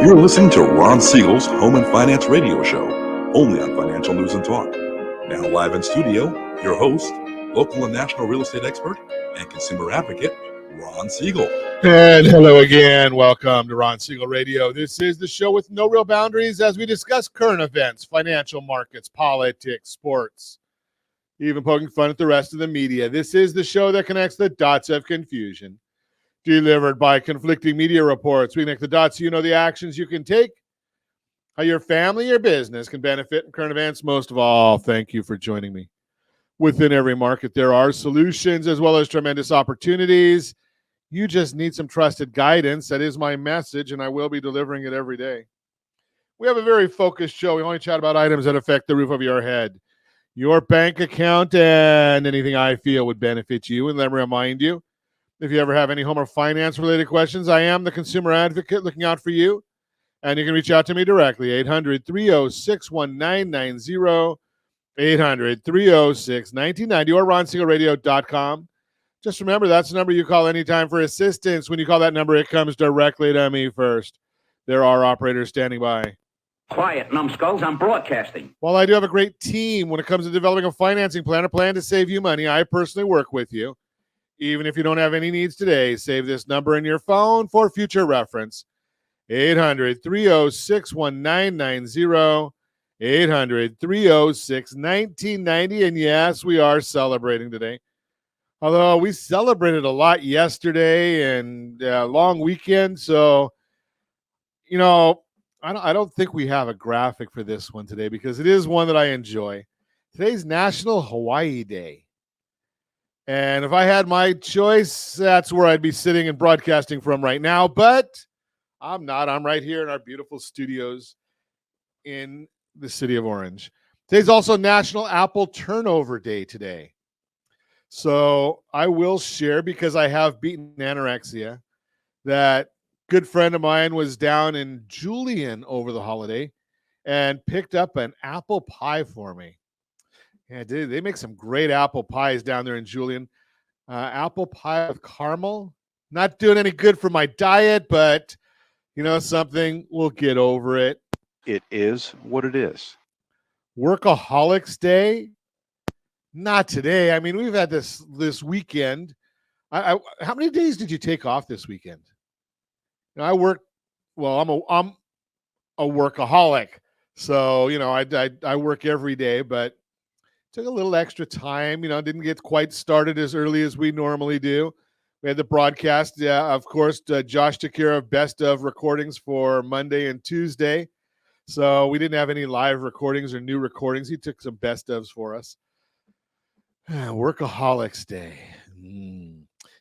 You're listening to Ron Siegel's Home and Finance Radio Show, only on Financial News and Talk. Now live in studio, your host, local and national real estate expert and consumer advocate, Ron Siegel. And hello again. Welcome to Ron Siegel Radio. This is the show with no real boundaries as we discuss current events, financial markets, politics, sports, even poking fun at the rest of the media. This is the show that connects the dots of confusion. Delivered by conflicting media reports. We connect the dots so you know the actions you can take, how your family or business can benefit from current events. Most of all, thank you for joining me. Within every market, there are solutions as well as tremendous opportunities. You just need some trusted guidance. That is my message, and I will be delivering it every day. We have a very focused show. We only chat about items that affect the roof of your head, your bank account, and anything I feel would benefit you. And let me remind you, if you ever have any home or finance related questions, I am the consumer advocate looking out for you. And you can reach out to me directly, 800-306-1990, 800-306-1990, or ronsiegelradio.com. Just remember, that's the number you call anytime for assistance. When you call that number, it comes directly to me first. There are operators standing by. Quiet, numbskulls, I'm broadcasting. While I do have a great team when it comes to developing a financing plan, a plan to save you money, I personally work with you. Even if you don't have any needs today, save this number in your phone for future reference. 800-306-1990, 800-306-1990. And yes, we are celebrating today. Although we celebrated a lot yesterday and long weekend. So, you know, I don't think we have a graphic for this one today because it is one that I enjoy. Today's National Hawaii Day. And if I had my choice, that's where I'd be sitting and broadcasting from right now. But I'm not. I'm right here in our beautiful studios in the city of Orange. Today's also National Apple Turnover Day today. So I will share, because I have beaten anorexia, that good friend of mine was down in Julian over the holiday and picked up an apple pie for me. Yeah, dude, they make some great apple pies down there in Julian. Apple pie with caramel. Not doing any good for my diet, but you know something, we'll get over it. It is what it is. Workaholics Day. Not today. I mean, we've had this weekend. How many days did you take off this weekend? You know, I work. Well, I'm a workaholic, so you know I work every day, but took a little extra time, you know, didn't get quite started as early as we normally do. We had the broadcast. Of course, Josh took care of best of recordings for Monday and Tuesday. So we didn't have any live recordings or new recordings. He took some best ofs for us. Workaholics Day.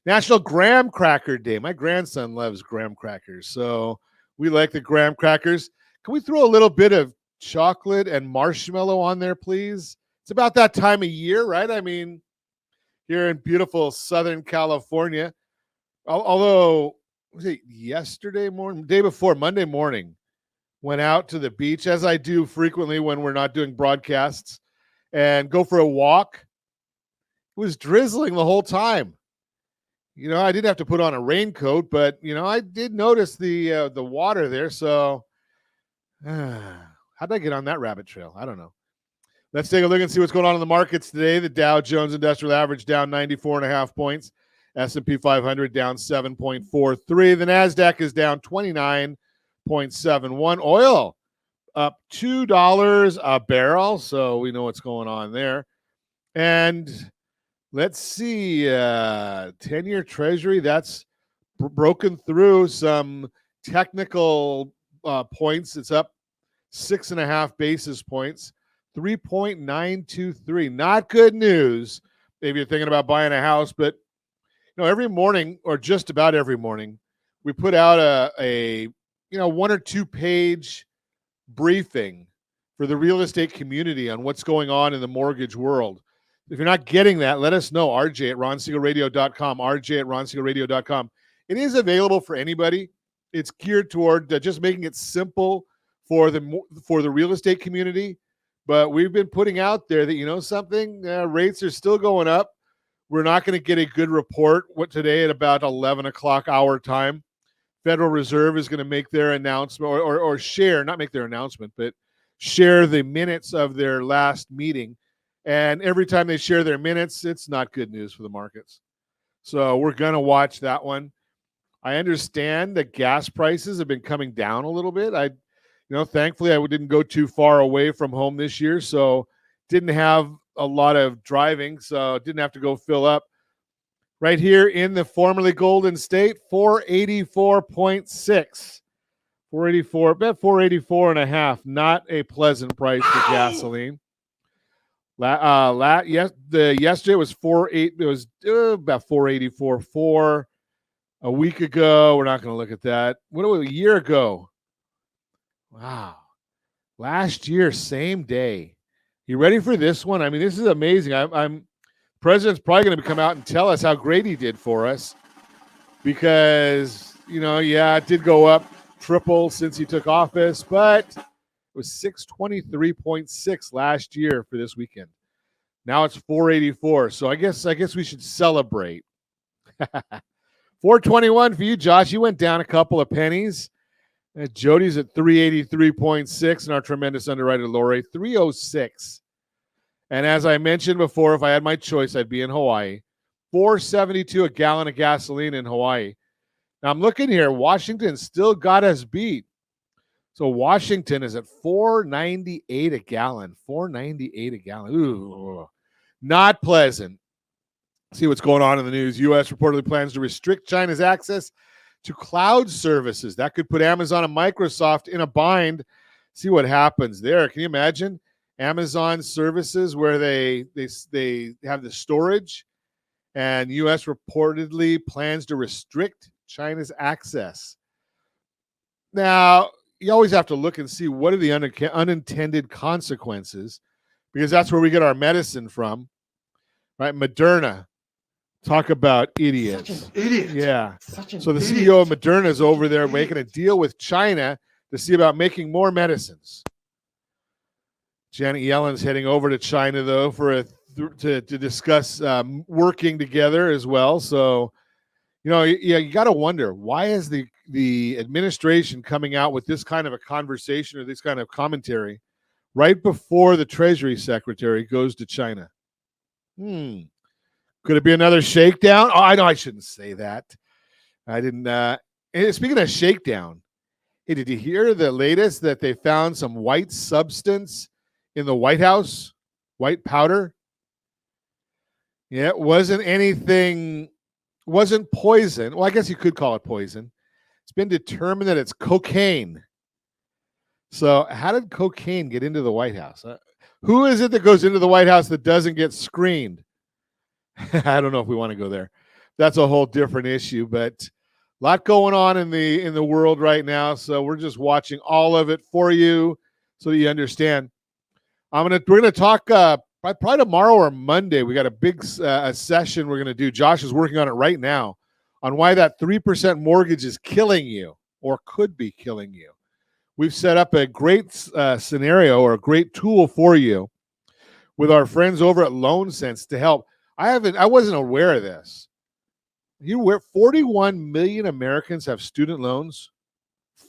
National Graham Cracker Day. My grandson loves graham crackers. So we like the graham crackers. Can we throw a little bit of chocolate and marshmallow on there, please? It's about that time of year, right? I mean, here in beautiful Southern California, although, was it yesterday morning, day before, Monday morning, went out to the beach, as I do frequently when we're not doing broadcasts, and go for a walk. It was drizzling the whole time. You know, I didn't have to put on a raincoat, but, you know, I did notice the water there. So how did I get on that rabbit trail? I don't know. Let's take a look and see what's going on in the markets today. The Dow Jones Industrial Average down 94.5 points. S&P 500 down 7.43. The NASDAQ is down 29.71. Oil up $2 a barrel, so we know what's going on there. And let's see, 10-year Treasury, that's broken through some technical points. It's up 6.5 basis points. 3.923. Not good news if you're thinking about buying a house, but you know, every morning or just about every morning, we put out a 1 or 2 page briefing for the real estate community on what's going on in the mortgage world. If you're not getting that, let us know. RJ at ronsiegelradio.com, RJ at ronsiegelradio.com. It is available for anybody. It's geared toward just making it simple for the real estate community. But we've been putting out there that, you know something, rates are still going up. We're not going to get a good report today at about 11 o'clock our time. Federal Reserve is going to make their announcement or share, not make their announcement, but share the minutes of their last meeting. And every time they share their minutes, it's not good news for the markets. So we're going to watch that one. I understand that gas prices have been coming down a little bit. Thankfully I didn't go too far away from home this year, so didn't have a lot of driving, so didn't have to go fill up. Right here in the formerly Golden State, 484.6. 484, about 484 and a half. Not a pleasant price for gasoline. Yesterday was 48. It was about 484.4. A week ago, we're not going to look at that. What was a year ago? Wow. Last year, same day. You ready for this one? I mean, this is amazing. President's probably going to come out and tell us how great he did for us because, it did go up triple since he took office, but it was 623.6 last year for this weekend. Now it's 484. So I guess we should celebrate. 421 for you, Josh. You went down a couple of pennies. Jody's at 383.6 and our tremendous underwriter, Lori, 306. And as I mentioned before, if I had my choice, I'd be in Hawaii. 472 a gallon of gasoline in Hawaii. Now I'm looking here. Washington still got us beat. So Washington is at 498 a gallon. 498 a gallon. Ooh, not pleasant. See what's going on in the news. U.S. reportedly plans to restrict China's access to cloud services. That could put Amazon and Microsoft in a bind. See what happens there. Can you imagine Amazon services where they have the storage, and U.S. reportedly plans to restrict China's access? Now, you always have to look and see what are the unintended consequences, because that's where we get our medicine from, right? Moderna. Talk about idiots. Such an idiot. Yeah. Such an So the idiot. CEO of Moderna is over there making a deal with China to see about making more medicines. Janet Yellen's heading over to China, though, to discuss working together as well. So, you got to wonder, why is the administration coming out with this kind of a conversation or this kind of commentary right before the Treasury Secretary goes to China? Could it be another shakedown? Oh, I know I shouldn't say that. I didn't. Speaking of shakedown, hey, did you hear the latest that they found some white substance in the White House? White powder? Yeah, it wasn't poison. Well, I guess you could call it poison. It's been determined that it's cocaine. So how did cocaine get into the White House? Who is it that goes into the White House that doesn't get screened? I don't know if we want to go there. That's a whole different issue, but a lot going on in the world right now. So we're just watching all of it for you so that you understand. We're gonna talk probably tomorrow or Monday. We got a big session we're gonna do. Josh is working on it right now on why that 3% mortgage is killing you or could be killing you. We've set up a great scenario or a great tool for you with our friends over at LoanSense to help. I wasn't aware of this. You aware 41 million Americans have student loans?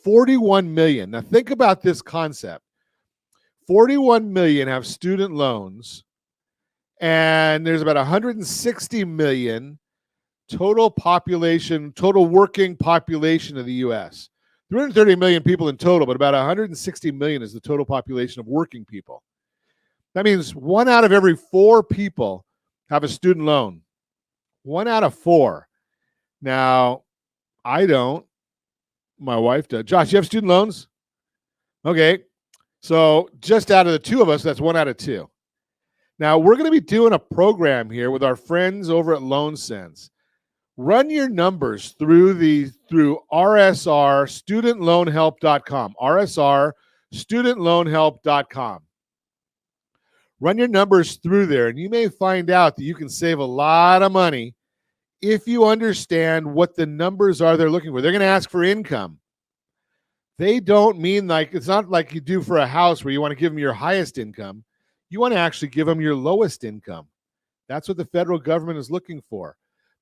41 million. Now think about this concept. 41 million have student loans, and there's about 160 million total working population of the U.S. 330 million people in total, but about 160 million is the total population of working people. That means 1 out of every 4 people have a student loan. 1 out of 4. Now, I don't. My wife does. Josh, you have student loans? Okay. So just out of the 2 of us, that's 1 out of 2. Now, we're going to be doing a program here with our friends over at LoanSense. Run your numbers through RSR studentloanhelp.com. RSR studentloanhelp.com. Run your numbers through there, and you may find out that you can save a lot of money if you understand what the numbers are they're looking for. They're going to ask for income. They don't mean it's not like you do for a house where you want to give them your highest income. You want to actually give them your lowest income. That's what the federal government is looking for.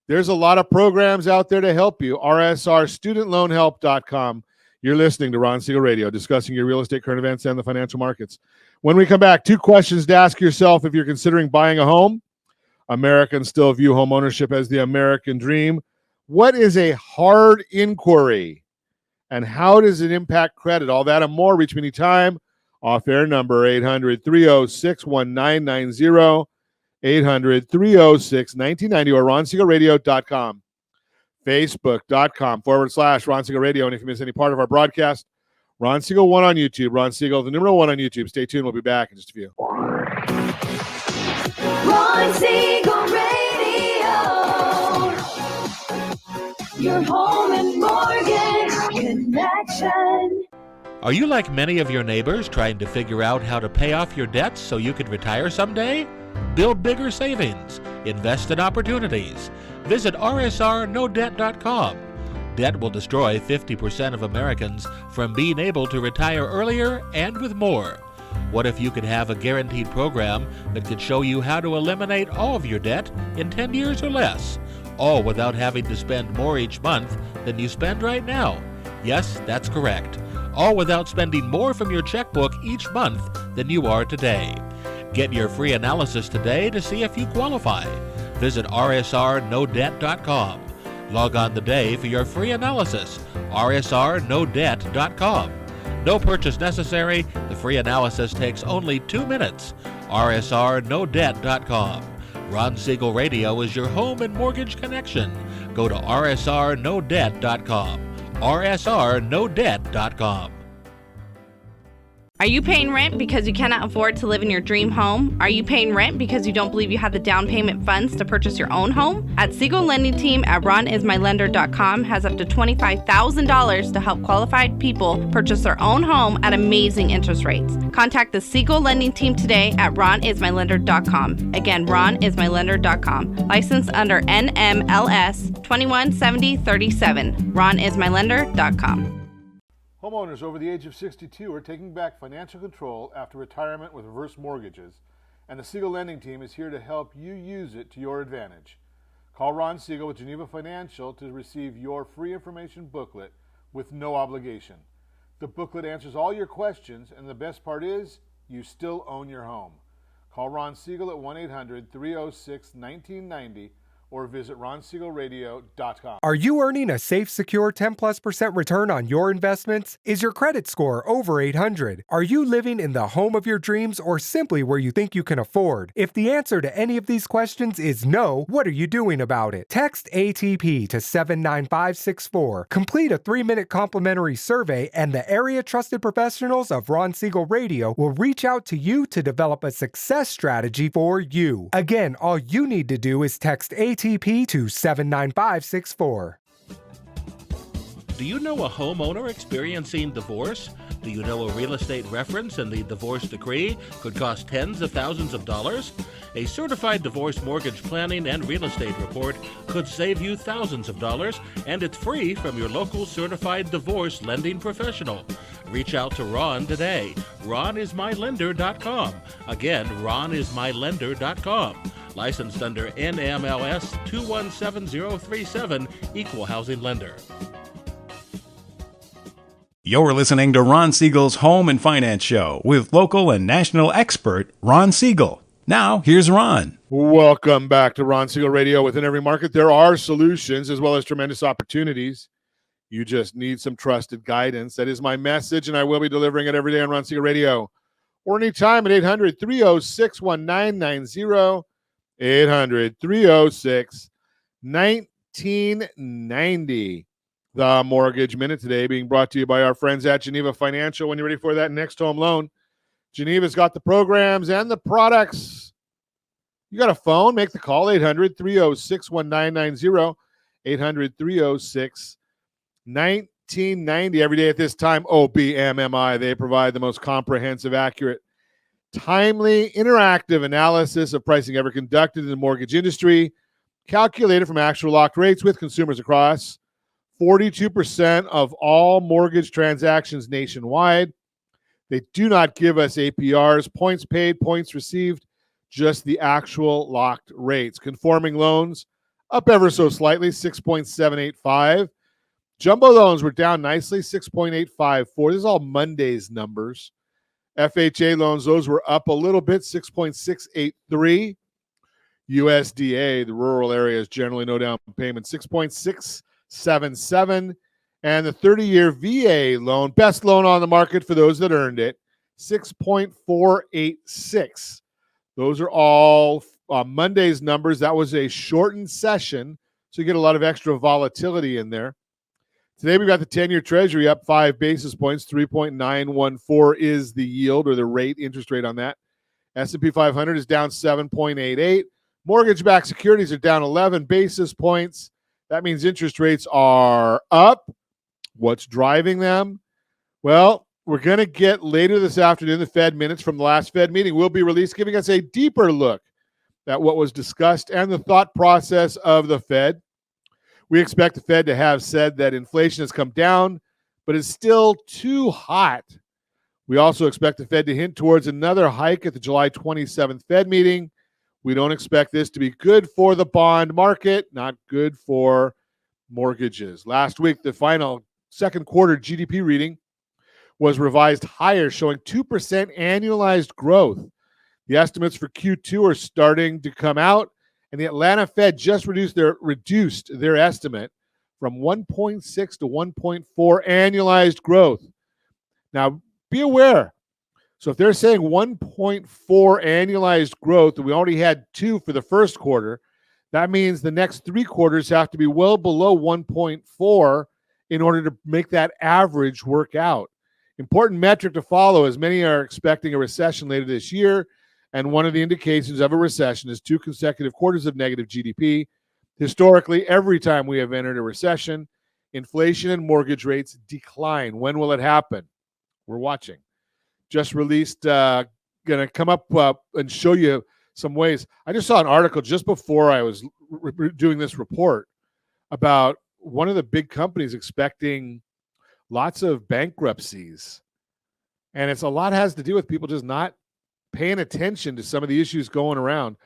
There's a lot of programs out there to help you. rsrstudentloanhelp.com. You're listening to Ron Siegel Radio, discussing your real estate, current events, and the financial markets. When we come back, 2 questions to ask yourself if you're considering buying a home. Americans still view homeownership as the American dream. What is a hard inquiry? And how does it impact credit? All that and more. Reach me anytime. Off-air number 800-306-1990, 800-306-1990, or ronsiegelradio.com. Facebook.com/Ron Siegel Radio. And if you miss any part of our broadcast, Ron Siegel 1 on YouTube. Ron Siegel, the number 1 on YouTube. Stay tuned. We'll be back in just a few. Ron Siegel Radio. Your home and mortgage connection. Are you like many of your neighbors trying to figure out how to pay off your debts so you could retire someday? Build bigger savings. Invest in opportunities. Visit rsrnodebt.com. Debt will destroy 50% of Americans from being able to retire earlier and with more. What if you could have a guaranteed program that could show you how to eliminate all of your debt in 10 years or less, all without having to spend more each month than you spend right now? Yes, that's correct. All without spending more from your checkbook each month than you are today. Get your free analysis today to see if you qualify. Visit rsrnodebt.com. Log on today for your free analysis, rsrnodebt.com. No purchase necessary. The free analysis takes only 2 minutes. rsrnodebt.com. Ron Siegel Radio is your home and mortgage connection. Go to rsrnodebt.com. rsrnodebt.com. Are you paying rent because you cannot afford to live in your dream home? Are you paying rent because you don't believe you have the down payment funds to purchase your own home? At Siegel Lending Team at ronismylender.com has up to $25,000 to help qualified people purchase their own home at amazing interest rates. Contact the Siegel Lending Team today at ronismylender.com. Again, ronismylender.com. Licensed under NMLS 217037. ronismylender.com. Homeowners over the age of 62 are taking back financial control after retirement with reverse mortgages, and the Siegel Lending Team is here to help you use it to your advantage. Call Ron Siegel with Geneva Financial to receive your free information booklet with no obligation. The booklet answers all your questions, and the best part is, you still own your home. Call Ron Siegel at 1-800-306-1990 or visit ronsiegelradio.com. Are you earning a safe, secure 10+% return on your investments? Is your credit score over 800? Are you living in the home of your dreams or simply where you think you can afford? If the answer to any of these questions is no, what are you doing about it? Text ATP to 79564. Complete a 3-minute complimentary survey, and the area trusted professionals of Ron Siegel Radio will reach out to you to develop a success strategy for you. Again, all you need to do is text ATP to 79564. Do you know a homeowner experiencing divorce? Do you know a real estate reference and the divorce decree could cost tens of thousands of dollars? A certified divorce mortgage planning and real estate report could save you thousands of dollars, and it's free from your local certified divorce lending professional. Reach out to Ron today. ronismylender.com. Again, ronismylender.com. Licensed under NMLS 217037, Equal Housing Lender. You're listening to Ron Siegel's Home and Finance Show with local and national expert Ron Siegel. Now, here's Ron. Welcome back to Ron Siegel Radio. Within every market, there are solutions as well as tremendous opportunities. You just need some trusted guidance. That is my message, and I will be delivering it every day on Ron Siegel Radio or anytime at 800-306-1990, 800-306-1990. The Mortgage Minute today being brought to you by our friends at Geneva Financial. When you're ready for that next home loan, Geneva's got the programs and the products. You got a phone? Make the call, 800-306-1990, 800-306-1990. Every day at this time, OBMMI. They provide the most comprehensive, accurate, timely, interactive analysis of pricing ever conducted in the mortgage industry, calculated from actual locked rates with consumers across 42% of all mortgage transactions nationwide. They do not give us APRs, points paid, points received, just the actual locked rates. Conforming loans up ever so slightly, 6.785. Jumbo loans were down nicely, 6.854. This is all Monday's numbers. FHA loans, those were up a little bit, 6.683. USDA, the rural areas, generally no down payment, 6.677. And the 30-year VA loan, best loan on the market for those that earned it, 6.486. Those are all Monday's numbers. That was a shortened session, so you get a lot of extra volatility in there. Today we've got the 10-year Treasury up 5 basis points, 3.914 is the yield or the rate, interest rate on that. S&P 500 is down 7.88. Mortgage-backed securities are down 11 basis points. That means interest rates are up. What's driving them? Well, we're going to get later this afternoon the Fed minutes from the last Fed meeting will be released, giving us a deeper look at what was discussed and the thought process of the Fed. We expect the Fed to have said that inflation has come down, but is still too hot. We also expect the Fed to hint towards another hike at the July 27th Fed meeting. We don't expect this to be good for the bond market, not good for mortgages. Last week, the final second quarter GDP reading was revised higher, showing 2% annualized growth. The estimates for Q2 are starting to come out, and the Atlanta Fed just reduced their estimate from 1.6 to 1.4 annualized growth. Now, be aware. So if they're saying 1.4 annualized growth, and we already had 2 for the first quarter, that means the next 3 quarters have to be well below 1.4 in order to make that average work out. Important metric to follow, as many are expecting a recession later this year, and one of the indications of a recession is 2 consecutive quarters of negative GDP. Historically, every time we have entered a recession, inflation and mortgage rates decline. When will it happen? We're watching. Just released, going to come up and show you some ways. I just saw an article just before I was doing this report about one of the big companies expecting lots of bankruptcies. And it's a lot has to do with people just not paying attention to some of the issues going around.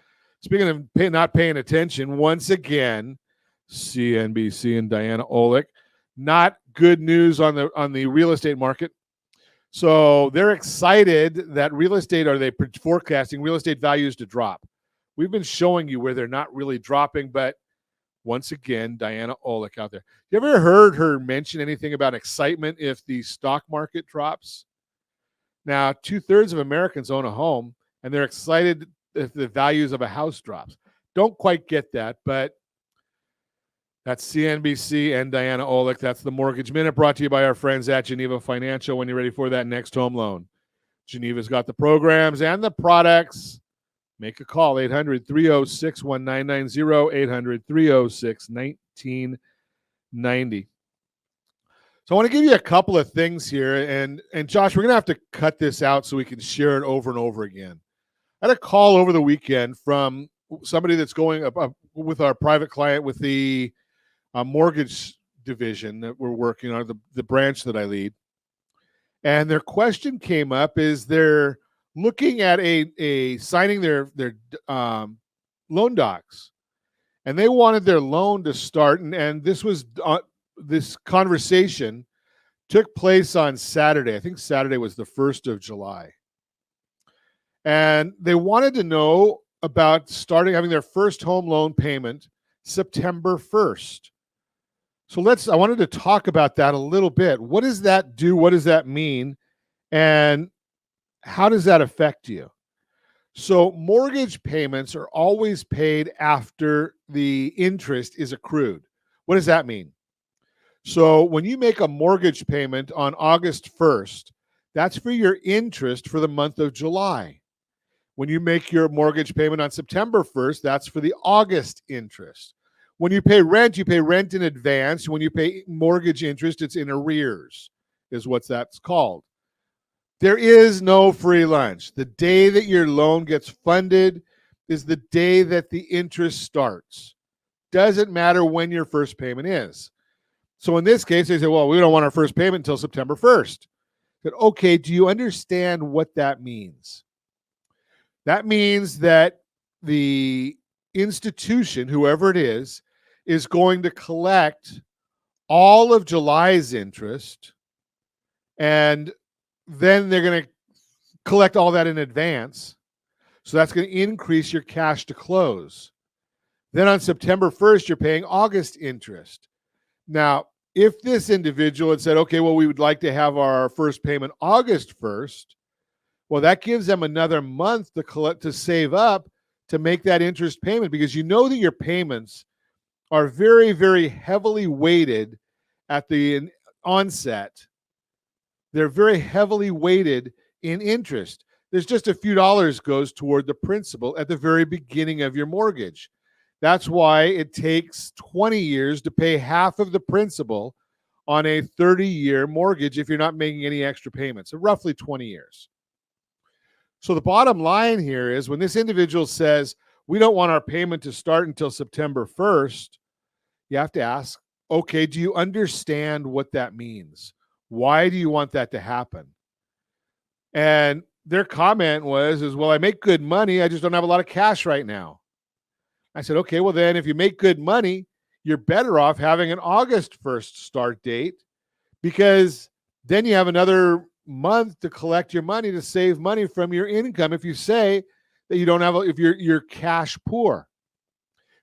Speaking of not paying attention, once again, CNBC and Diana Olick, not good news on the real estate market. So they're excited that they're forecasting real estate values to drop. We've been showing you where they're not really dropping, but once again, Diana Olick out there. You ever heard her mention anything about excitement if the stock market drops? Now, 2/3 of Americans own a home, and they're excited if the values of a house drops. Don't quite get that, but that's CNBC and Diana Olick. That's the Mortgage Minute, brought to you by our friends at Geneva Financial when you're ready for that next home loan. Geneva's got the programs and the products. Make a call, 800-306-1990, 800-306-1990. So I want to give you a couple of things here. And Josh, we're going to have to cut this out so we can share it over and over again. I had a call over the weekend from somebody that's going up with our private client with the mortgage division that we're working on, the branch that I lead. And their question came up is they're looking at a signing their loan docs. And they wanted their loan to start. And this was this conversation took place on Saturday. I think Saturday was the 1st of July. And they wanted to know about having their first home loan payment September 1st. So I wanted to talk about that a little bit. What does that do? What does that mean? And how does that affect you? So mortgage payments are always paid after the interest is accrued. What does that mean? So when you make a mortgage payment on August 1st, that's for your interest for the month of July. When you make your mortgage payment on September 1st, that's for the August interest. When you pay rent in advance. When you pay mortgage interest, it's in arrears, is what that's called. There is no free lunch. The day that your loan gets funded is the day that the interest starts. Doesn't matter when your first payment is. So in this case, they say, well, we don't want our first payment until September 1st. But okay, do you understand what that means? That means that the institution, whoever it is, is going to collect all of July's interest, and then they're going to collect all that in advance. So that's going to increase your cash to close. Then on September 1st, you're paying August interest. Now, if this individual had said, okay, well, we would like to have our first payment August 1st, well, that gives them another month to save up to make that interest payment, because you know that your payments are very, very heavily weighted at the onset. They're very heavily weighted in interest. There's just a few dollars goes toward the principal at the very beginning of your mortgage. That's why it takes 20 years to pay half of the principal on a 30-year mortgage if you're not making any extra payments, so roughly 20 years. So the bottom line here is when this individual says, we don't want our payment to start until September 1st, you have to ask, okay, do you understand what that means? Why do you want that to happen? And their comment was, well, I make good money. I just don't have a lot of cash right now. I said, okay, well then if you make good money, you're better off having an August 1st start date, because then you have another month to collect your money, to save money from your income if you say that you don't have, if you're cash poor,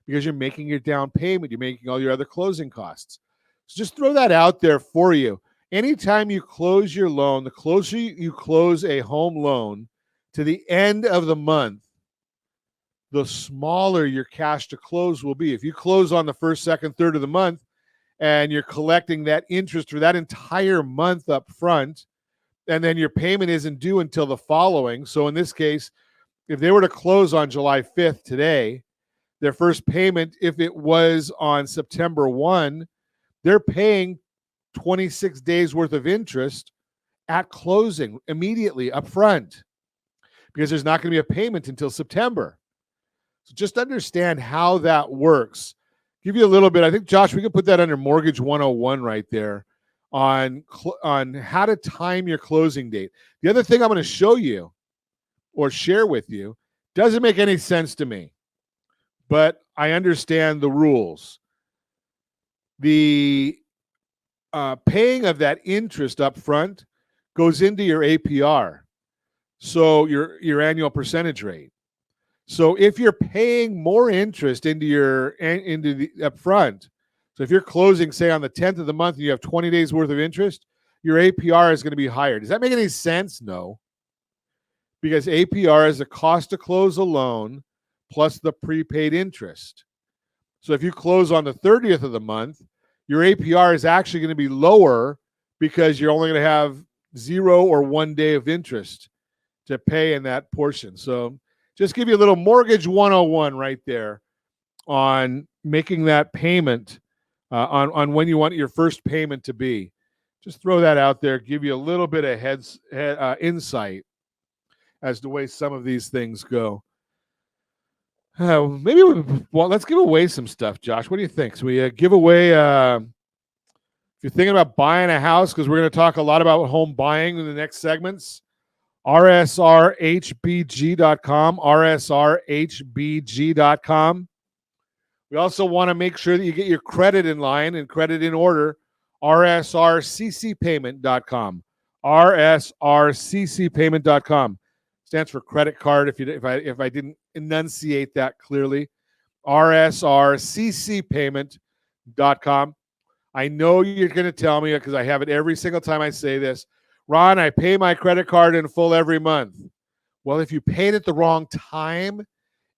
because you're making your down payment, you're making all your other closing costs. So just throw that out there for you. Anytime you close your loan, the closer you close a home loan to the end of the month, the smaller your cash to close will be. If you close on the first, second, third of the month, and you're collecting that interest for that entire month up front, and then your payment isn't due until the following. So in this case, if they were to close on July 5th today, their first payment, if it was on September 1, they're paying 26 days worth of interest at closing immediately up front, because there's not going to be a payment until September. So just understand how that works. Give you a little bit. I think, Josh, we can put that under Mortgage 101 right there on how to time your closing date. The other thing I'm going to show you or share with you doesn't make any sense to me, but I understand the rules. The paying of that interest up front goes into your APR, so your annual percentage rate. So if you're paying more interest into the upfront, so if you're closing, say, on the 10th of the month and you have 20 days worth of interest, your APR is going to be higher. Does that make any sense? No. Because APR is the cost to close a loan plus the prepaid interest. So if you close on the 30th of the month, your APR is actually going to be lower because you're only going to have 0 or 1 day of interest to pay in that portion. So just give you a little Mortgage 101 right there on making that payment, on when you want your first payment to be. Just throw that out there, give you a little bit of insight as to the way some of these things go. Let's give away some stuff, Josh. What do you think? So we give away, if you're thinking about buying a house, because we're going to talk a lot about home buying in the next segments, rsrhbg.com, rsrhbg.com. We also want to make sure that you get your credit in line and credit in order, rsrccpayment.com, rsrccpayment.com. Stands for credit card, if I didn't enunciate that clearly, rsrccpayment.com. I know you're going to tell me, because I have it every single time I say this, Ron, I pay my credit card in full every month. Well, if you paid it the wrong time,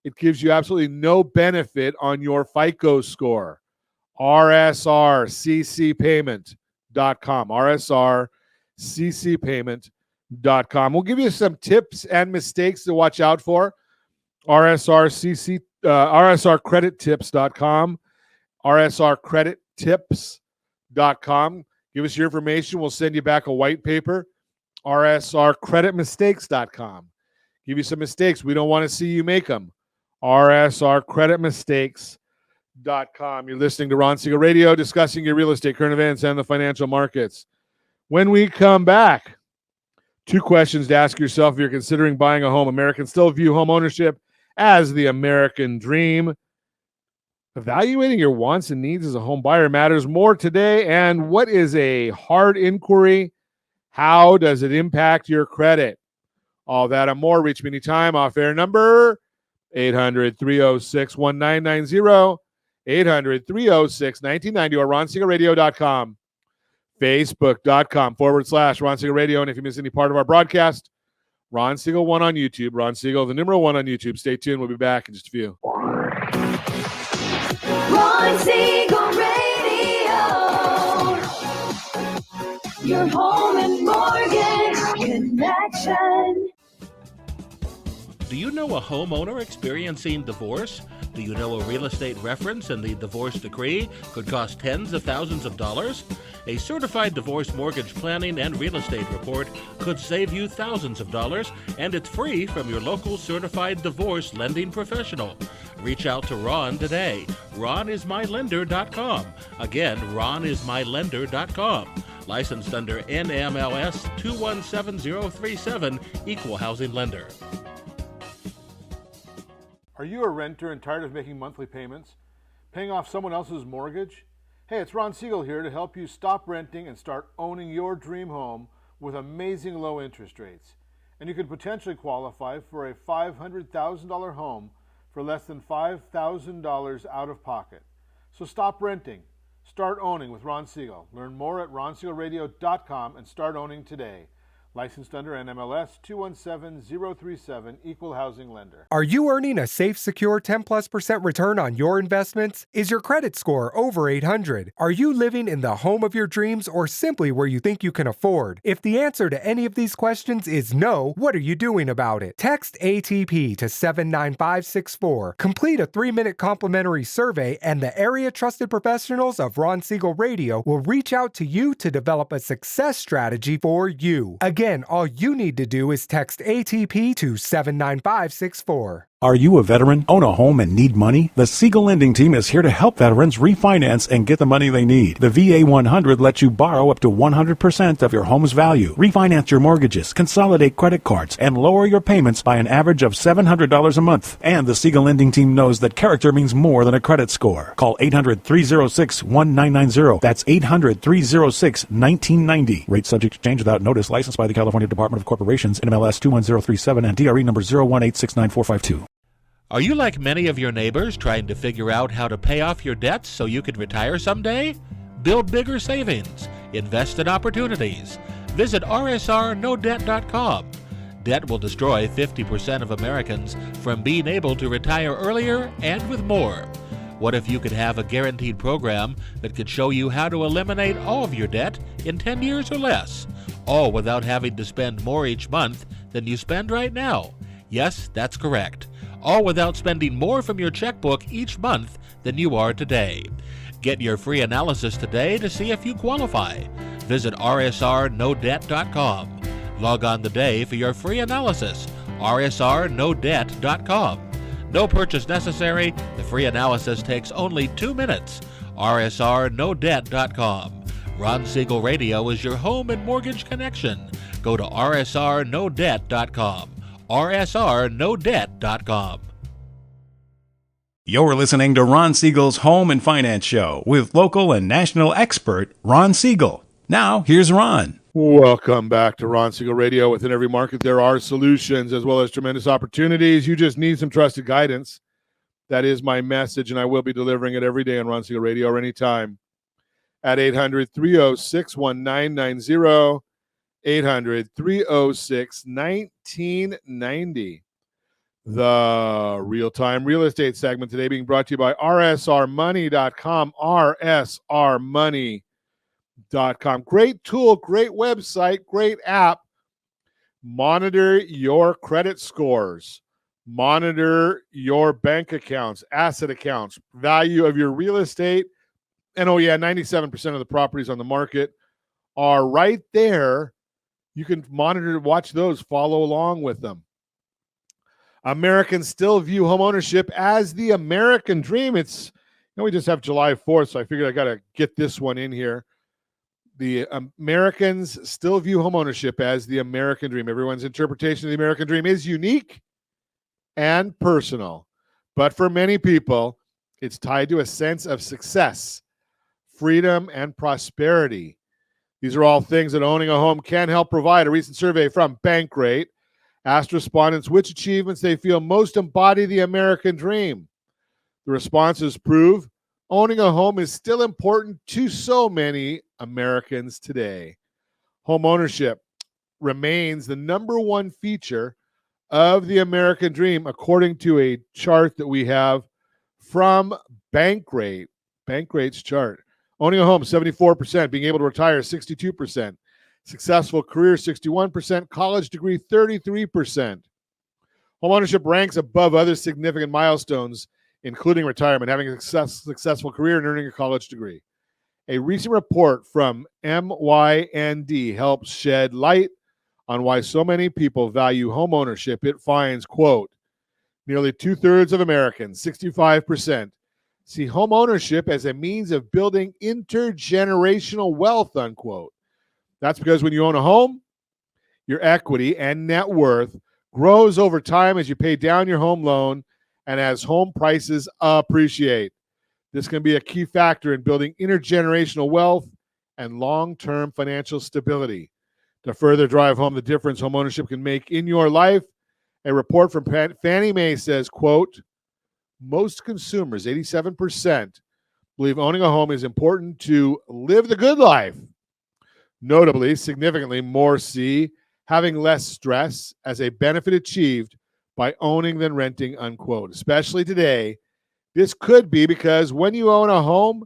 it gives you absolutely no benefit on your FICO score. rsrccpayment.com, rsrccpayment.com. We'll give you some tips and mistakes to watch out for. rsrcredittips.com, rsrcredittips.com. Give us your information. We'll send you back a white paper. rsrcreditmistakes.com. Give you some mistakes. We don't want to see you make them. rsrcreditmistakes.com. You're listening to Ron Siegel Radio, discussing your real estate, current events, and the financial markets. When we come back, 2 questions to ask yourself if you're considering buying a home. Americans still view home ownership as the American dream. Evaluating your wants and needs as a home buyer matters more today. And what is a hard inquiry? How does it impact your credit? All that and more. Reach me anytime. Off air number 800-306-1990, 800-306-1990, or ronsiegelradio.com, facebook.com/Ron Siegel Radio. And if you miss any part of our broadcast, Ron Siegel 1 on YouTube. Ron Siegel, the number 1 on YouTube. Stay tuned. We'll be back in just a few. Ron Siegel Radio. Your home and mortgage connection. Do you know a homeowner experiencing divorce? Do you know a real estate reference and the divorce decree could cost tens of thousands of dollars? A certified divorce mortgage planning and real estate report could save you thousands of dollars, and it's free from your local certified divorce lending professional. Reach out to Ron today. RonIsMyLender.com. Again, RonIsMyLender.com. Licensed under NMLS 217037, Equal Housing Lender. Are you a renter and tired of making monthly payments? Paying off someone else's mortgage? Hey, it's Ron Siegel here to help you stop renting and start owning your dream home with amazing low interest rates. And you could potentially qualify for a $500,000 home for less than $5,000 out of pocket. So stop renting. Start owning with Ron Siegel. Learn more at ronsiegelradio.com and start owning today. Licensed under NMLS 217037, Equal Housing Lender. Are you earning a safe, secure 10+% return on your investments? Is your credit score over 800? Are you living in the home of your dreams or simply where you think you can afford? If the answer to any of these questions is no, what are you doing about it? Text ATP to 79564. Complete a 3-minute complimentary survey, and the area trusted professionals of Ron Siegel Radio will reach out to you to develop a success strategy for you. Again, all you need to do is text ATP to 79564. Are you a veteran, own a home, and need money? The Siegel Lending Team is here to help veterans refinance and get the money they need. The VA 100 lets you borrow up to 100% of your home's value, refinance your mortgages, consolidate credit cards, and lower your payments by an average of $700 a month. And the Siegel Lending Team knows that character means more than a credit score. Call 800-306-1990. That's 800-306-1990. Rate subject to change without notice. Licensed by the California Department of Corporations, NMLS 21037, and DRE number 018694552. Are you like many of your neighbors trying to figure out how to pay off your debts so you can retire someday? Build bigger savings. Invest in opportunities. Visit rsrnodebt.com. Debt will destroy 50% of Americans from being able to retire earlier and with more. What if you could have a guaranteed program that could show you how to eliminate all of your debt in 10 years or less, all without having to spend more each month than you spend right now? Yes, that's correct. All without spending more from your checkbook each month than you are today. Get your free analysis today to see if you qualify. Visit rsrnodebt.com. Log on today for your free analysis. rsrnodebt.com. No purchase necessary. The free analysis takes only 2 minutes. rsrnodebt.com. Ron Siegel Radio is your home and mortgage connection. Go to rsrnodebt.com. rsrnodebt.com. You're listening to Ron Siegel's Home and Finance Show with local and national expert Ron Siegel. Now, here's Ron. Welcome back to Ron Siegel Radio. Within every market, there are solutions as well as tremendous opportunities. You just need some trusted guidance. That is my message, and I will be delivering it every day on Ron Siegel Radio or anytime at 800-306-1990, 800-306-1990. The real-time real estate segment today being brought to you by rsrmoney.com, rsrmoney.com. Great tool, great website, great app. Monitor your credit scores. Monitor your bank accounts, asset accounts, value of your real estate. And 97% of the properties on the market are right there. You can monitor, watch those, follow along with them. Americans still view homeownership as the American dream. We just have July 4th, so I figured I got to get this one in here. The Americans still view homeownership as the American dream. Everyone's interpretation of the American dream is unique and personal. But for many people, It's tied to a sense of success, freedom, and prosperity. These are all things that owning a home can help provide. A recent survey from Bankrate asked respondents which achievements they feel most embody the American dream. The responses prove owning a home is still important to so many Americans today. Home ownership remains the number one feature of the American dream, according to a chart that we have from Bankrate. Bankrate's chart. Owning a home, 74%. Being able to retire, 62%. Successful career, 61%. College degree, 33%. Homeownership ranks above other significant milestones, including retirement, having a successful career, and earning a college degree. A recent report from MYND helps shed light on why so many people value homeownership. It finds, quote, nearly 2/3 of Americans, 65%, see homeownership as a means of building intergenerational wealth, unquote. That's because when you own a home, your equity and net worth grows over time as you pay down your home loan and as home prices appreciate. This can be a key factor in building intergenerational wealth and long-term financial stability. To further drive home the difference homeownership can make in your life, a report from Fannie Mae says, quote, most consumers, 87%, believe owning a home is important to live the good life. Notably, significantly more see having less stress as a benefit achieved by owning than renting, unquote. Especially today, this could be because when you own a home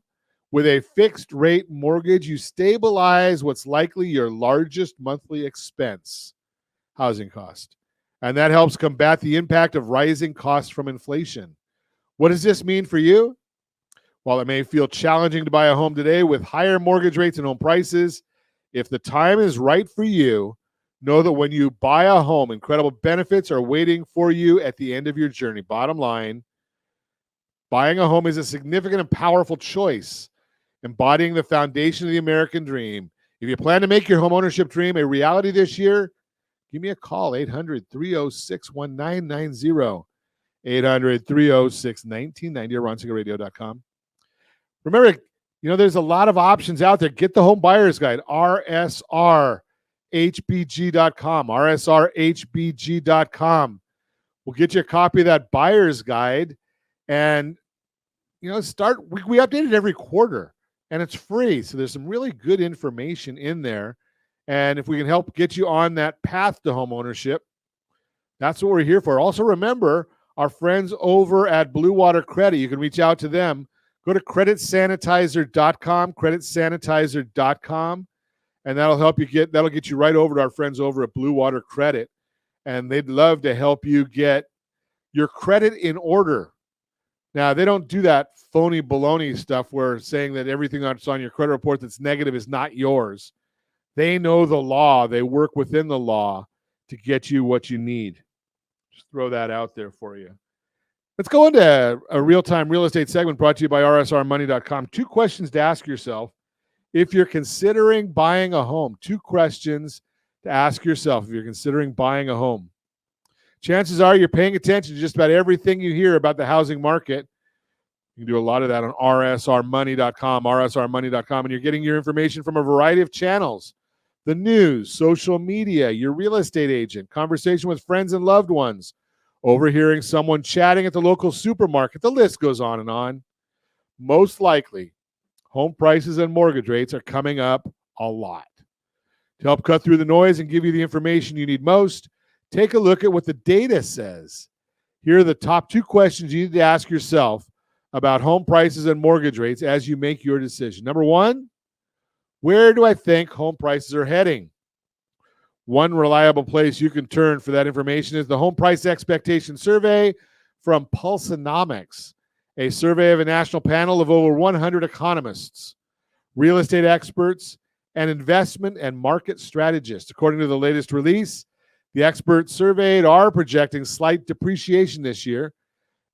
with a fixed rate mortgage, you stabilize what's likely your largest monthly expense, housing cost. And that helps combat the impact of rising costs from inflation. What does this mean for you? While it may feel challenging to buy a home today with higher mortgage rates and home prices, if the time is right for you, know that when you buy a home, incredible benefits are waiting for you at the end of your journey. Bottom line, buying a home is a significant and powerful choice, embodying the foundation of the American dream. If you plan to make your home ownership dream a reality this year, give me a call, 800-306-1990. 800-306-1990 or ronsiegelradio.com. Remember, there's a lot of options out there. Get the Home Buyer's Guide, rsrhbg.com, rsrhbg.com. We'll get you a copy of that Buyer's Guide, and we update it every quarter, and it's free. So there's some really good information in there. And if we can help get you on that path to home ownership, that's what we're here for. Also, remember our friends over at Blue Water Credit. You can reach out to them. Go to creditsanitizer.com, creditsanitizer.com, and that'll get you right over to our friends over at Blue Water Credit. And they'd love to help you get your credit in order. Now, they don't do that phony baloney stuff where saying that everything that's on your credit report that's negative is not yours. They know the law. They work within the law to get you what you need. Just throw that out there for you. Let's go into a real-time real estate segment brought to you by rsrmoney.com. 2 questions to ask yourself if you're considering buying a home. 2 questions to ask yourself if you're considering buying a home. Chances are you're paying attention to just about everything you hear about the housing market. You can do a lot of that on rsrmoney.com, and you're getting your information from a variety of channels. The news, social media, your real estate agent, conversation with friends and loved ones, overhearing someone chatting at the local supermarket. The list goes on and on. Most likely, home prices and mortgage rates are coming up a lot. To help cut through the noise and give you the information you need most, take a look at what the data says. Here are the top 2 questions you need to ask yourself about home prices and mortgage rates as you make your decision. Number 1, where do I think home prices are heading? One reliable place you can turn for that information is the Home Price Expectation Survey from Pulsenomics, a survey of a national panel of over 100 economists, real estate experts, and investment and market strategists. According to the latest release, the experts surveyed are projecting slight depreciation this year.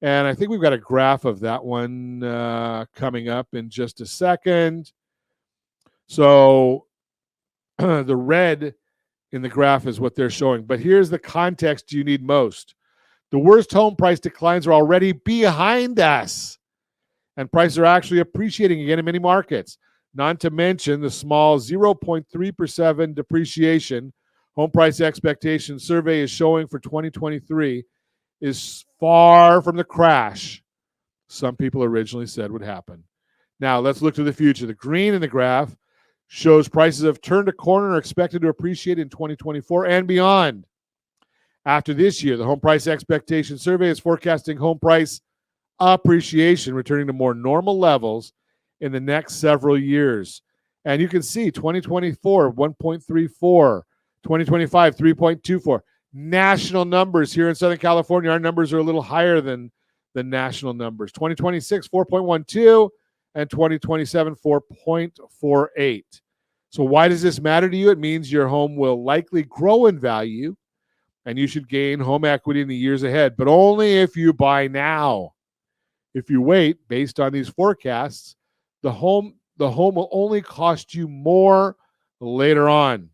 And I think we've got a graph of that one coming up in just a second. So the red in the graph is what they're showing. But here's the context you need most. The worst home price declines are already behind us. And prices are actually appreciating again in many markets. Not to mention the small 0.3% depreciation home price expectation survey is showing for 2023 is far from the crash some people originally said would happen. Now, let's look to the future. The green in the graph shows prices have turned a corner and are expected to appreciate in 2024 and beyond. After this year, the home price expectation survey is forecasting home price appreciation returning to more normal levels in the next several years. And you can see 2024, 1.34, 2025, 3.24. National numbers here in Southern California, our numbers are a little higher than the national numbers. 2026, 4.12, and 2027, 4.48. So why does this matter to you? It means your home will likely grow in value, and you should gain home equity in the years ahead, but only if you buy now. If you wait, based on these forecasts, the home will only cost you more later on.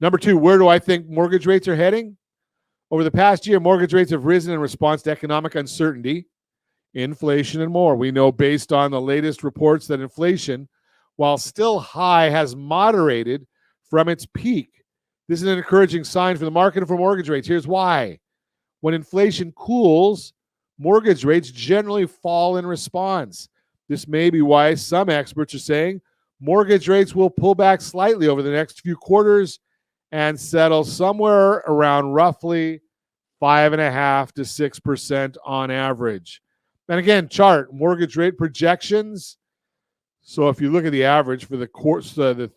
Number two, where do I think mortgage rates are heading? Over the past year, mortgage rates have risen in response to economic uncertainty, inflation, and more. We know based on the latest reports that inflation, while still high, has moderated from its peak. This is an encouraging sign for the market and for mortgage rates. Here's why. When inflation cools, mortgage rates generally fall in response. This may be why some experts are saying mortgage rates will pull back slightly over the next few quarters and settle somewhere around roughly 5.5% to 6% on average. And again, chart mortgage rate projections. So if you look at the average for the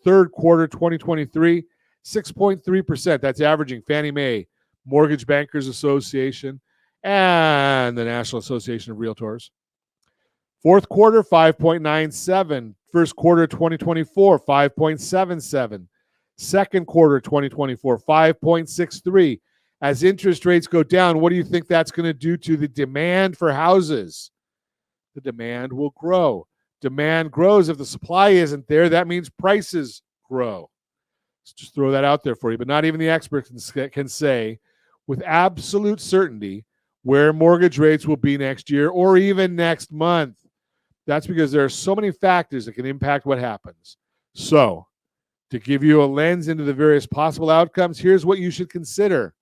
third quarter 2023, 6.3%. That's averaging Fannie Mae, Mortgage Bankers Association, and the National Association of Realtors. Fourth quarter, 5.97. First quarter 2024, 5.77. Second quarter 2024, 5.63. As interest rates go down, what do you think that's going to do to the demand for houses? The demand will grow. Demand grows. If the supply isn't there, that means prices grow. Let's just throw that out there for you. But not even the experts can say with absolute certainty where mortgage rates will be next year or even next month. That's because there are so many factors that can impact what happens. So, to give you a lens into the various possible outcomes, here's what you should consider.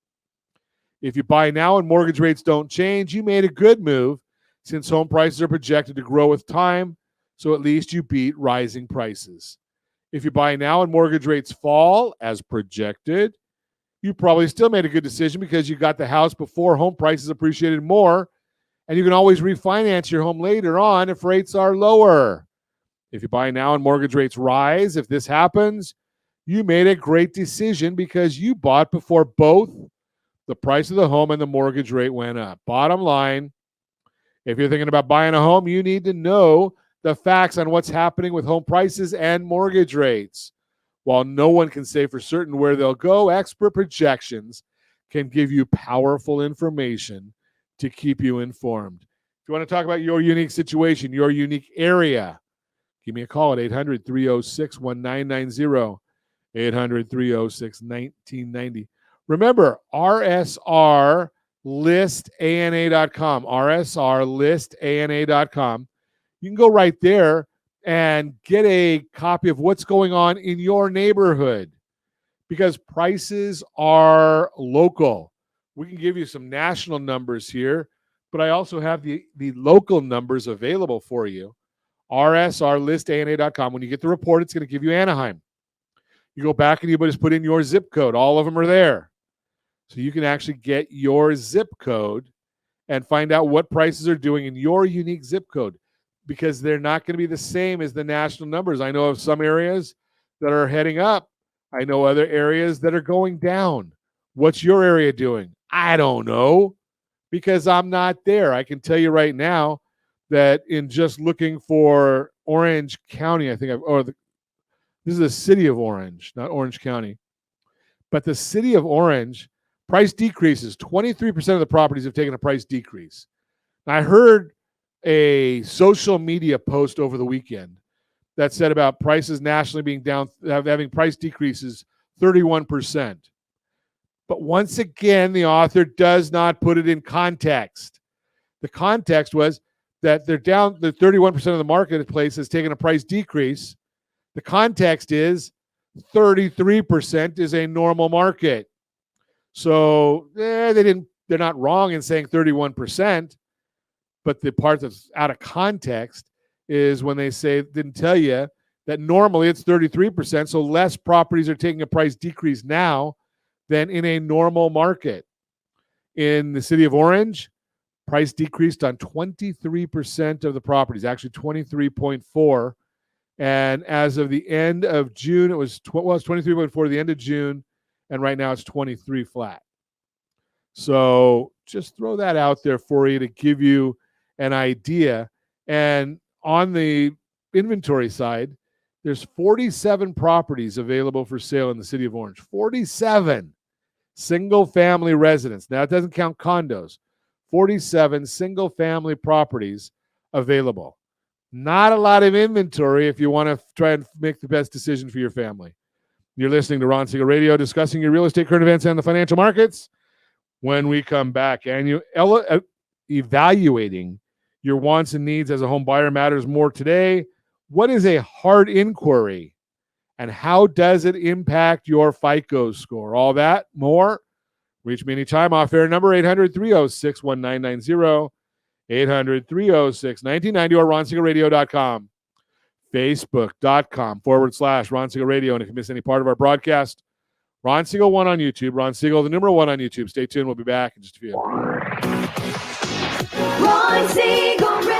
If you buy now and mortgage rates don't change, you made a good move since home prices are projected to grow with time, so at least you beat rising prices. If you buy now and mortgage rates fall as projected, you probably still made a good decision because you got the house before home prices appreciated more, and you can always refinance your home later on if rates are lower. If you buy now and mortgage rates rise, if this happens, you made a great decision because you bought before both the price of the home and the mortgage rate went up. Bottom line, if you're thinking about buying a home, you need to know the facts on what's happening with home prices and mortgage rates. While no one can say for certain where they'll go, expert projections can give you powerful information to keep you informed. If you want to talk about your unique situation, your unique area, give me a call at 800-306-1990, 800-306-1990. Remember, rsrlistana.com, rsrlistana.com. You can go right there and get a copy of what's going on in your neighborhood because prices are local. We can give you some national numbers here, but I also have the local numbers available for you. rsrlistana.com. When you get the report, it's going to give you Anaheim. You go back and you just put in your zip code. All of them are there. So you can actually get your zip code and find out what prices are doing in your unique zip code because they're not going to be the same as the national numbers. I know of some areas that are heading up. I know other areas that are going down. What's your area doing? I don't know because I'm not there. I can tell you right now that in just looking for Orange County, this is the city of Orange, not Orange County. But the city of Orange, price decreases. 23% of the properties have taken a price decrease. Now, I heard a social media post over the weekend that said about prices nationally being down, having price decreases 31%. But once again, the author does not put it in context. The context was that they're down, the 31% of the marketplace has taken a price decrease. The context is 33% is a normal market. So they're not wrong in saying 31%, but the part that's out of context is when they say, didn't tell you that normally it's 33%, so less properties are taking a price decrease now than in a normal market. In the city of Orange, price decreased on 23% of the properties, actually 23.4%. And as of the end of June, it was 23.4 at the end of June, and right now it's 23 flat. So just throw that out there for you to give you an idea. And on the inventory side, there's 47 properties available for sale in the city of Orange. 47 single-family residents. Now, it doesn't count condos. 47 single-family properties available. Not a lot of inventory if you want to try and make the best decision for your family. You're listening to Ron Siegel Radio, discussing your real estate, current events, and the financial markets. When we come back, and you evaluating your wants and needs as a home buyer matters more today. What is a hard inquiry, and how does it impact your FICO score? All that, more. Reach me anytime. Off air number 800-306-1990. 800-306-1990 or ronsiegelradio.com. Facebook.com/Ron Siegel Radio. And if you miss any part of our broadcast, Ron Siegel 1 on YouTube. Ron Siegel, the number 1 on YouTube. Stay tuned. We'll be back in just a few. Ron Siegel Radio.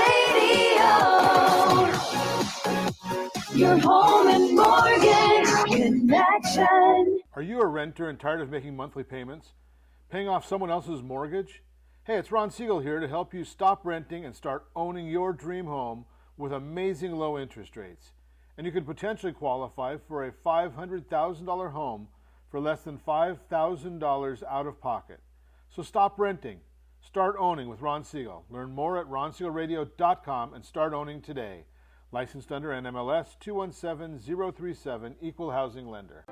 Your home and mortgage connection. Are you a renter and tired of making monthly payments? Paying off someone else's mortgage? Hey, it's Ron Siegel here to help you stop renting and start owning your dream home with amazing low interest rates. And you could potentially qualify for a $500,000 home for less than $5,000 out of pocket. So stop renting. Start owning with Ron Siegel. Learn more at ronsiegelradio.com and start owning today. Licensed under NMLS 217037, Equal Housing Lender.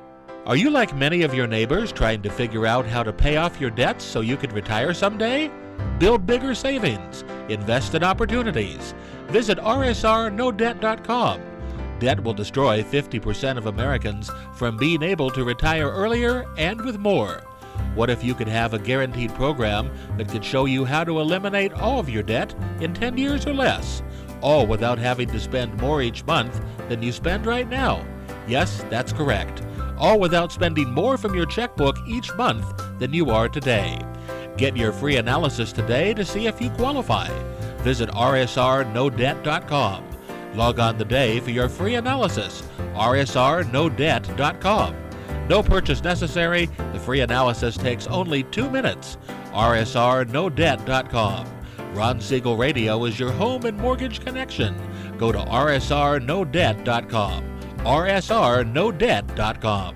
Are you like many of your neighbors trying to figure out how to pay off your debts so you could retire someday? Build bigger savings. Invest in opportunities. Visit rsrnodebt.com. Debt will destroy 50% of Americans from being able to retire earlier and with more. What if you could have a guaranteed program that could show you how to eliminate all of your debt in 10 years or less, all without having to spend more each month than you spend right now? Yes, that's correct. All without spending more from your checkbook each month than you are today. Get your free analysis today to see if you qualify. Visit rsrnodebt.com. Log on today for your free analysis, rsrnodebt.com. No purchase necessary. The free analysis takes only 2 minutes. rsrnodebt.com. Ron Siegel Radio is your home and mortgage connection. Go to rsrnodebt.com. rsrnodebt.com.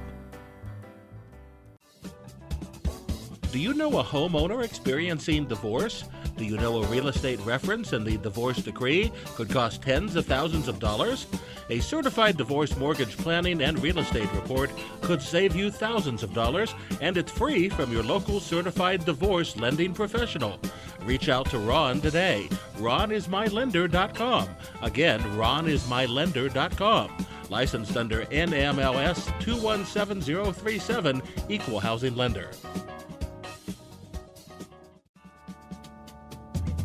Do you know a homeowner experiencing divorce? Do you know a real estate reference and the divorce decree could cost tens of thousands of dollars? A certified divorce mortgage planning and real estate report could save you thousands of dollars, and it's free from your local certified divorce lending professional. Reach out to Ron today. RonIsMyLender.com. Again, RonIsMyLender.com. Licensed under NMLS 217037, Equal Housing Lender.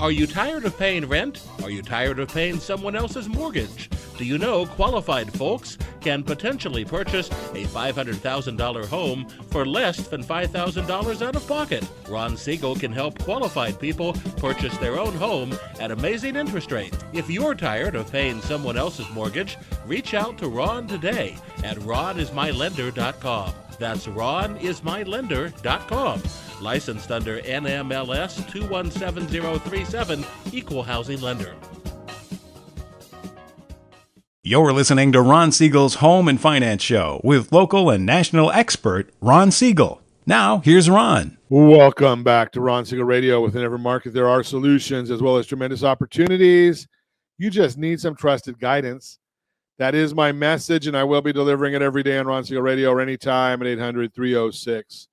Are you tired of paying rent? Are you tired of paying someone else's mortgage? Do you know qualified folks can potentially purchase a $500,000 home for less than $5,000 out of pocket? Ron Siegel can help qualified people purchase their own home at amazing interest rates. If you're tired of paying someone else's mortgage, reach out to Ron today at RonIsMyLender.com. That's RonIsMyLender.com. Licensed under NMLS 217037, Equal Housing Lender. You're listening to Ron Siegel's Home and Finance Show with local and national expert Ron Siegel. Now, here's Ron. Welcome back to Ron Siegel Radio. Within every market, there are solutions as well as tremendous opportunities. You just need some trusted guidance. That is my message, and I will be delivering it every day on Ron Siegel Radio or anytime at 800-306-1990,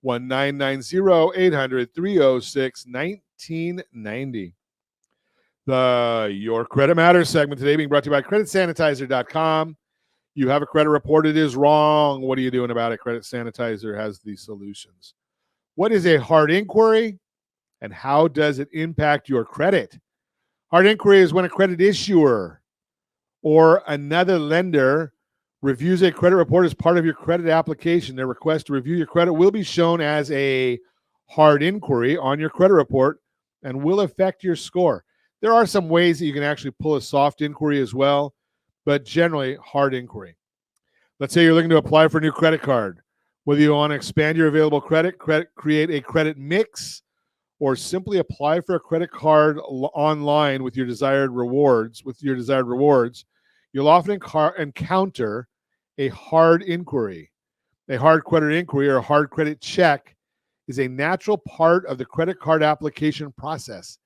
800-306-1990. The Your Credit Matters segment today being brought to you by creditsanitizer.com. You have a credit report, it is wrong. What are you doing about it? Credit Sanitizer has the solutions. What is a hard inquiry and how does it impact your credit? Hard inquiry is when a credit issuer or another lender reviews a credit report as part of your credit application. Their request to review your credit will be shown as a hard inquiry on your credit report and will affect your score. There are some ways that you can actually pull a soft inquiry as well, but generally hard inquiry. Let's say you're looking to apply for a new credit card. Whether you want to expand your available credit, create a credit mix, or simply apply for a credit card online with your desired rewards, you'll often encounter a hard inquiry. A hard credit inquiry or a hard credit check is a natural part of the credit card application process.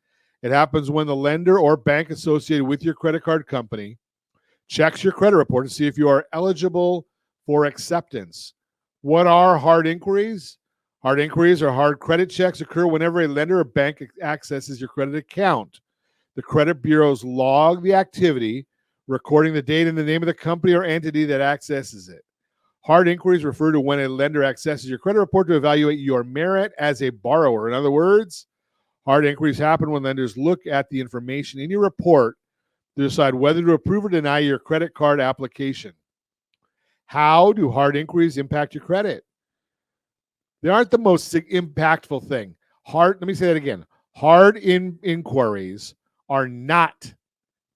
It happens when the lender or bank associated with your credit card company checks your credit report to see if you are eligible for acceptance. What are hard inquiries? Hard inquiries or hard credit checks occur whenever a lender or bank accesses your credit account. The credit bureaus log the activity, recording the date and the name of the company or entity that accesses it. Hard inquiries refer to when a lender accesses your credit report to evaluate your merit as a borrower. In other words, hard inquiries happen when lenders look at the information in your report to decide whether to approve or deny your credit card application. How do hard inquiries impact your credit? They aren't the most impactful thing. Let me say that again. Hard inquiries are not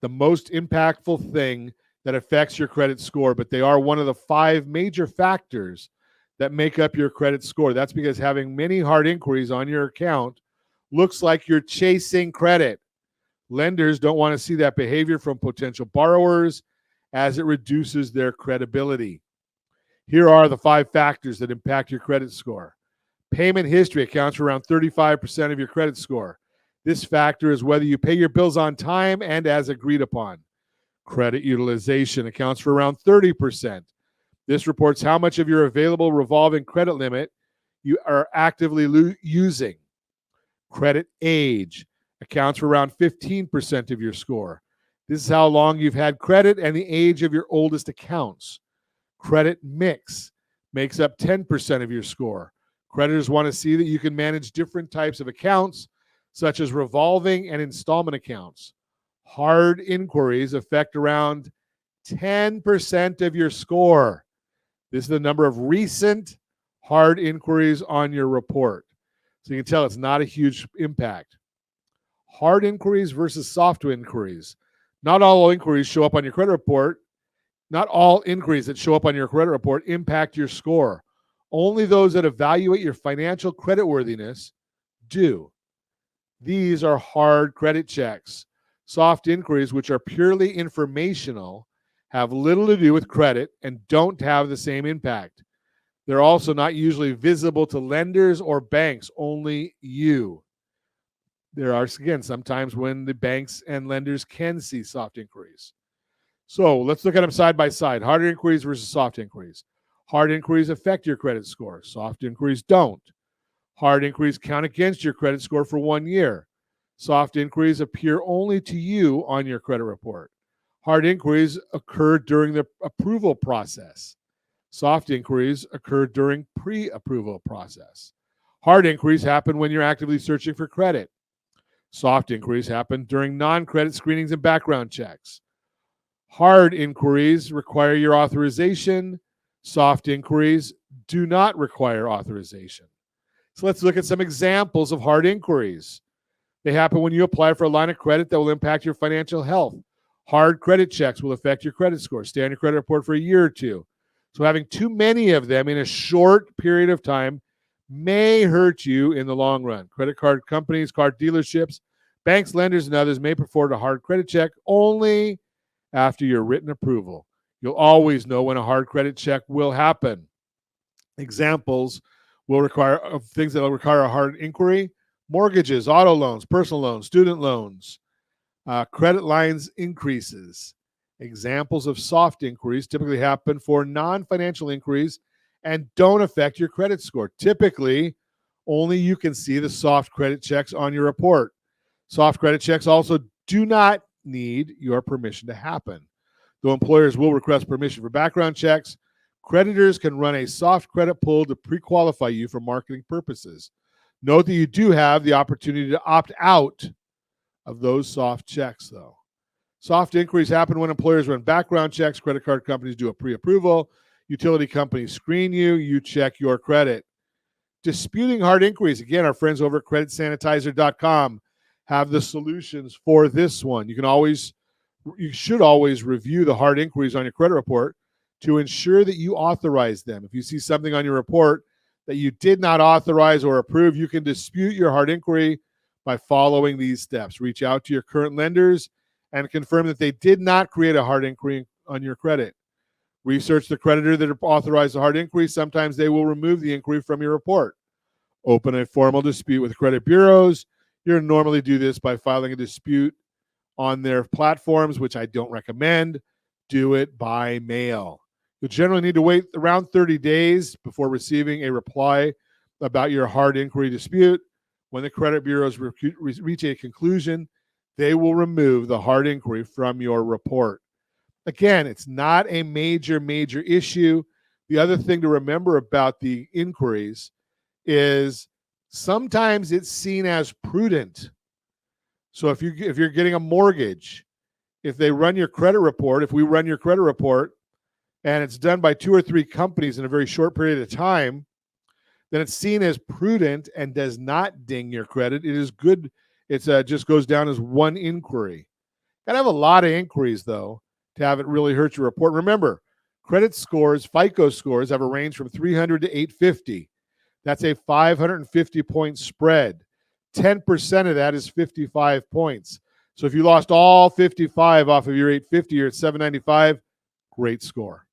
the most impactful thing that affects your credit score, but they are one of the 5 major factors that make up your credit score. That's because having many hard inquiries on your account looks like you're chasing credit. Lenders don't want to see that behavior from potential borrowers as it reduces their credibility. Here are the 5 factors that impact your credit score. Payment history accounts for around 35% of your credit score. This factor is whether you pay your bills on time and as agreed upon. Credit utilization accounts for around 30%. This reports how much of your available revolving credit limit you are actively using. Credit age accounts for around 15% of your score. This is how long you've had credit and the age of your oldest accounts. Credit mix makes up 10% of your score. Creditors want to see that you can manage different types of accounts, such as revolving and installment accounts. Hard inquiries affect around 10% of your score. This is the number of recent hard inquiries on your report. So you can tell it's not a huge impact. Hard inquiries versus soft inquiries. Not all inquiries show up on your credit report. Not all inquiries that show up on your credit report impact your score. Only those that evaluate your financial creditworthiness do. These are hard credit checks. Soft inquiries, which are purely informational, have little to do with credit and don't have the same impact. They're also not usually visible to lenders or banks, only you. There are, again, sometimes when the banks and lenders can see soft inquiries. So let's look at them side by side. Hard inquiries versus soft inquiries. Hard inquiries affect your credit score. Soft inquiries don't. Hard inquiries count against your credit score for 1 year. Soft inquiries appear only to you on your credit report. Hard inquiries occur during the approval process. Soft inquiries occur during pre-approval process. Hard inquiries happen when you're actively searching for credit. Soft inquiries happen during non-credit screenings and background checks. Hard inquiries require your authorization. Soft inquiries do not require authorization. So let's look at some examples of hard inquiries. They happen when you apply for a line of credit that will impact your financial health. Hard credit checks will affect your credit score. Stay on your credit report for a year or two. So having too many of them in a short period of time may hurt you in the long run. Credit card companies, card dealerships, banks, lenders, and others may perform a hard credit check only after your written approval. You'll always know when a hard credit check will happen. Examples will require of things that will require a hard inquiry: mortgages, auto loans, personal loans, student loans, credit lines increases. Examples of soft inquiries typically happen for non-financial inquiries and don't affect your credit score. Typically, only you can see the soft credit checks on your report. Soft credit checks also do not need your permission to happen. Though employers will request permission for background checks, creditors can run a soft credit pull to pre-qualify you for marketing purposes. Note that you do have the opportunity to opt out of those soft checks, though. Soft inquiries happen when employers run background checks, credit card companies do a pre-approval, utility companies screen you, you check your credit. Disputing hard inquiries, again, our friends over at creditsanitizer.com have the solutions for this one. You should always review the hard inquiries on your credit report to ensure that you authorize them. If you see something on your report that you did not authorize or approve, you can dispute your hard inquiry by following these steps. Reach out to your current lenders and confirm that they did not create a hard inquiry on your credit. Research the creditor that authorized the hard inquiry. Sometimes they will remove the inquiry from your report. Open a formal dispute with credit bureaus. You'll normally do this by filing a dispute on their platforms, which I don't recommend. Do it by mail. You'll generally need to wait around 30 days before receiving a reply about your hard inquiry dispute. When the credit bureaus reach a conclusion, they will remove the hard inquiry from your report. Again, it's not a major issue. The other thing to remember about the inquiries is sometimes it's seen as prudent. So if you're getting a mortgage, if they run your credit report, if we run your credit report, and it's done by 2 or 3 companies in a very short period of time, then it's seen as prudent and does not ding your credit. It is good. It's just goes down as one inquiry. Gotta have a lot of inquiries, though, to have it really hurt your report. Remember, credit scores, FICO scores, have a range from 300 to 850. That's a 550-point spread. 10% of that is 55 points. So if you lost all 55 off of your 850, you're at 795. Great score.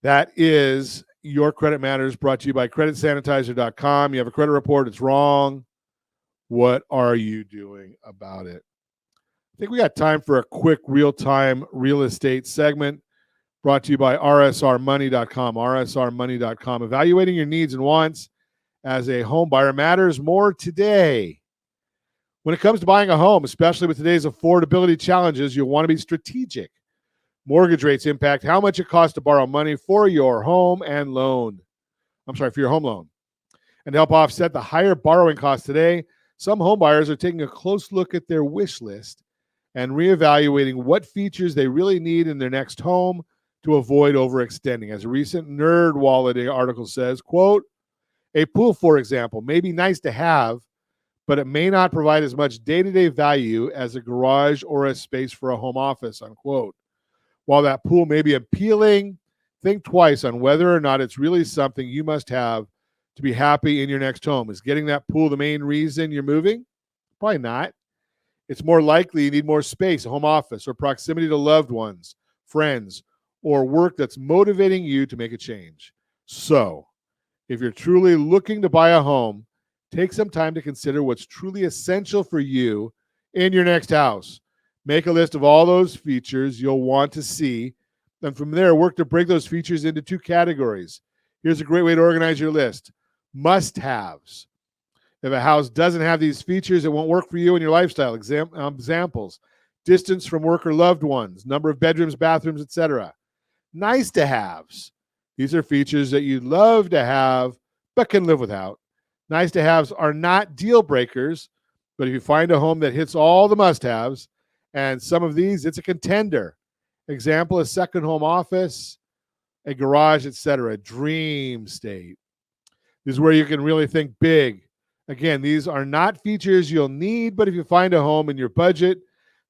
That is Your Credit Matters, brought to you by creditsanitizer.com. You have a credit report, it's wrong. What are you doing about it? I think we got time for a quick real-time real estate segment brought to you by rsrmoney.com. rsrmoney.com. Evaluating your needs and wants as a home buyer matters more today. When it comes to buying a home, especially with today's affordability challenges, you'll want to be strategic. Mortgage rates impact how much it costs to borrow money for your home loan. And to help offset the higher borrowing costs today, some home buyers are taking a close look at their wish list and reevaluating what features they really need in their next home to avoid overextending. As a recent NerdWallet article says, quote, a pool, for example, may be nice to have, but it may not provide as much day-to-day value as a garage or a space for a home office, unquote. While that pool may be appealing, think twice on whether or not it's really something you must have to be happy in your next home. Is getting that pool the main reason you're moving? Probably not. It's more likely you need more space, a home office, or proximity to loved ones, friends, or work that's motivating you to make a change. So, if you're truly looking to buy a home, take some time to consider what's truly essential for you in your next house. Make a list of all those features you'll want to see, and from there, work to break those features into 2 categories. Here's a great way to organize your list. Must-haves. If a house doesn't have these features, it won't work for you and your lifestyle. Examples: distance from work or loved ones, number of bedrooms, bathrooms, etc. Nice-to-haves. These are features that you'd love to have but can live without. Nice-to-haves are not deal breakers, but if you find a home that hits all the must-haves, and some of these, it's a contender. Example, a second home office, a garage, etc. Dream state. This is where you can really think big. Again, these are not features you'll need, but if you find a home in your budget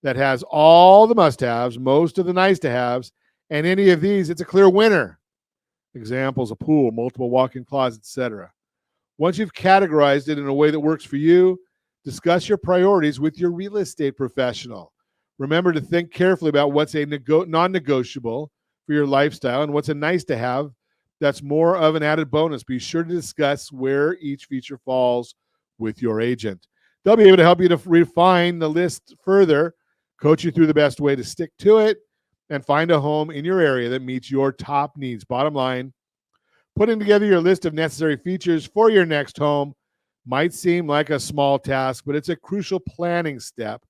that has all the must-haves, most of the nice-to-haves, and any of these, it's a clear winner. Examples, a pool, multiple walk-in closets, etc. Once you've categorized it in a way that works for you, discuss your priorities with your real estate professional. Remember to think carefully about what's a non-negotiable for your lifestyle and what's a nice-to-have that's more of an added bonus. Be sure to discuss where each feature falls with your agent. They'll be able to help you to refine the list further, coach you through the best way to stick to it, and find a home in your area that meets your top needs. Bottom line, putting together your list of necessary features for your next home might seem like a small task, but it's a crucial planning step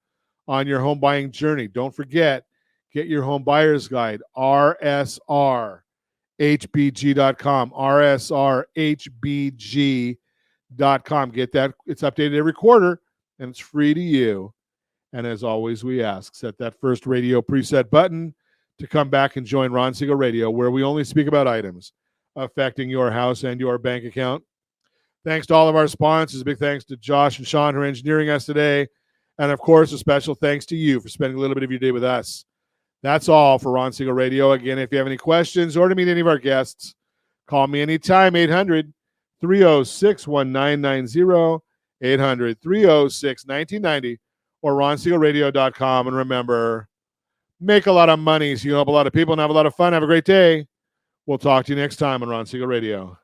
on your home buying journey. Don't forget, get your home buyer's guide, rsrhbg.com, rsrhbg.com. Get that. It's updated every quarter, and it's free to you. And as always, we ask, set that first radio preset button to come back and join Ron Siegel Radio, where we only speak about items affecting your house and your bank account. Thanks to all of our sponsors. A big thanks to Josh and Sean, who are engineering us today. And, of course, a special thanks to you for spending a little bit of your day with us. That's all for Ron Siegel Radio. Again, if you have any questions or to meet any of our guests, call me anytime, 800-306-1990, 800-306-1990, or ronsiegelradio.com. And remember, make a lot of money so you help a lot of people and have a lot of fun. Have a great day. We'll talk to you next time on Ron Siegel Radio.